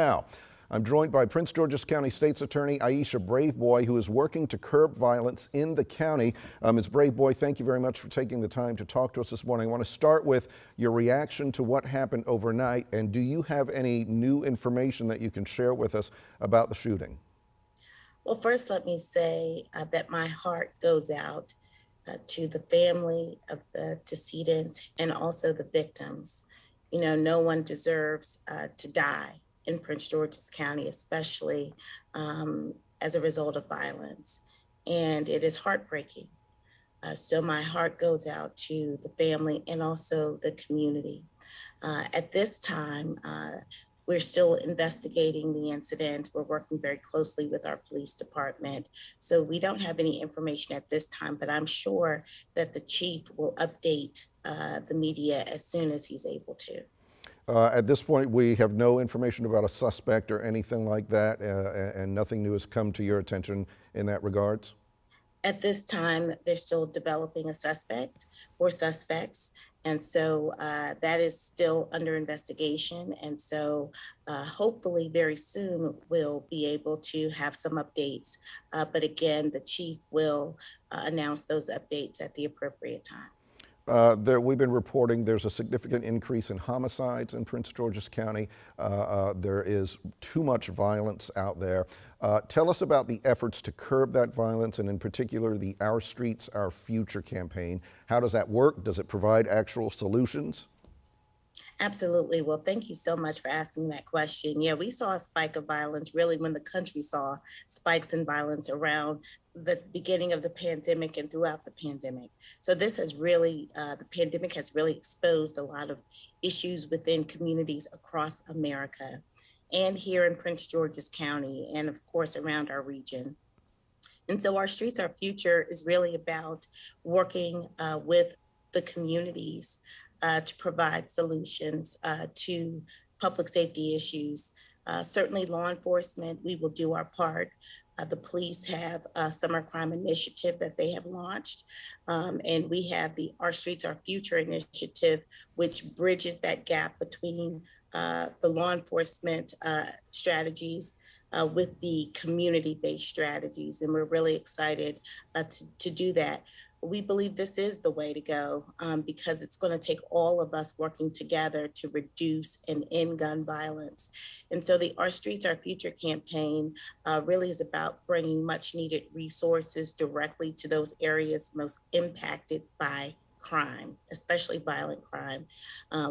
Now, I'm joined by Prince George's County State's Attorney Aisha Braveboy, who is working to curb violence in the county. Ms. Braveboy, thank you very much for taking the time to talk to us this morning. I want to start with your reaction to what happened overnight, and do you have any new information that you can share with us about the shooting? Well, first, let me say that my heart goes out to the family of the decedent and also the victims. You know, no one deserves to die in Prince George's County, especially as a result of violence. And it is heartbreaking. So my heart goes out to the family and also the community. At this time, we're still investigating the incident. We're working very closely with our police department. So we don't have any information at this time, but I'm sure that the chief will update the media as soon as he's able to. At this point, we have no information about a suspect or anything like that, and nothing new has come to your attention in that regards? At this time, they're still developing a suspect or suspects. And so that is still under investigation. And so hopefully very soon we'll be able to have some updates. But again, the chief will announce those updates at the appropriate time. We've been reporting there's a significant increase in homicides in Prince George's County. There is too much violence out there. Tell us about the efforts to curb that violence, and in particular the Our Streets, Our Future campaign. How does that work? Does it provide actual solutions? Absolutely. Well, thank you so much for asking that question. Yeah, we saw a spike of violence really when the country saw spikes in violence around the beginning of the pandemic and throughout the pandemic. So this has really, the pandemic has really exposed a lot of issues within communities across America and here in Prince George's County and of course around our region. And so Our Streets, Our Future is really about working with the communities to provide solutions to public safety issues. Certainly law enforcement, we will do our part. The police have a summer crime initiative that they have launched. And we have the Our Streets, Our Future initiative, which bridges that gap between the law enforcement strategies with the community-based strategies. And we're really excited to do that. We believe this is the way to go because it's going to take all of us working together to reduce and end gun violence. And so the Our Streets, Our Future campaign really is about bringing much needed resources directly to those areas most impacted by crime, especially violent crime.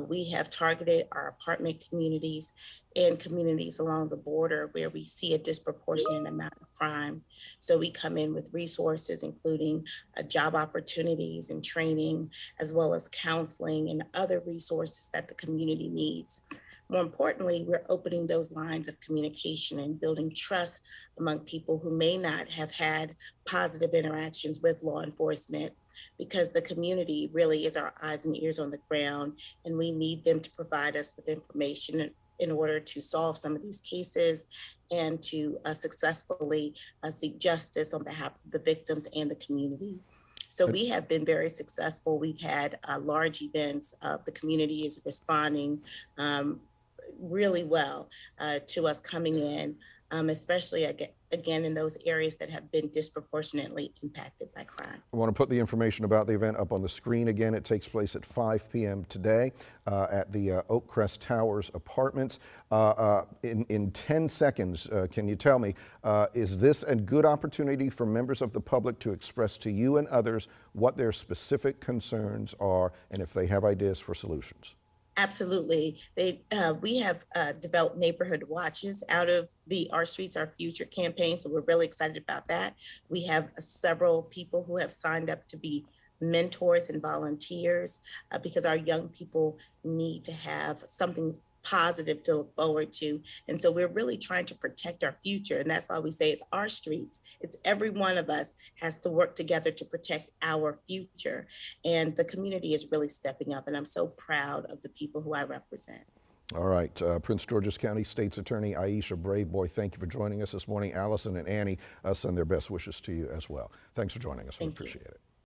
We have targeted our apartment communities and communities along the border where we see a disproportionate amount of crime. So we come in with resources, including job opportunities and training, as well as counseling and other resources that the community needs. More importantly, we're opening those lines of communication and building trust among people who may not have had positive interactions with law enforcement, because the community really is our eyes and ears on the ground, and we need them to provide us with information in order to solve some of these cases and to successfully seek justice on behalf of the victims and the community. So we have been very successful. We've had large events. The community is responding really well to us coming in, especially again in those areas that have been disproportionately impacted by crime. I want to put the information about the event up on the screen again. It takes place at 5 p.m. today at the Oakcrest Towers Apartments. In 10 seconds, can you tell me, is this a good opportunity for members of the public to express to you and others what their specific concerns are and if they have ideas for solutions? Absolutely. We have developed neighborhood watches out of the Our Streets, Our Future campaign. So we're really excited about that. We have several people who have signed up to be mentors and volunteers because our young people need to have something positive to look forward to. And so we're really trying to protect our future. And that's why we say it's our streets. It's every one of us has to work together to protect our future. And the community is really stepping up. And I'm so proud of the people who I represent. All right, Prince George's County State's Attorney Aisha Braveboy, thank you for joining us this morning. Allison and Annie send their best wishes to you as well. Thanks for joining us. We appreciate it.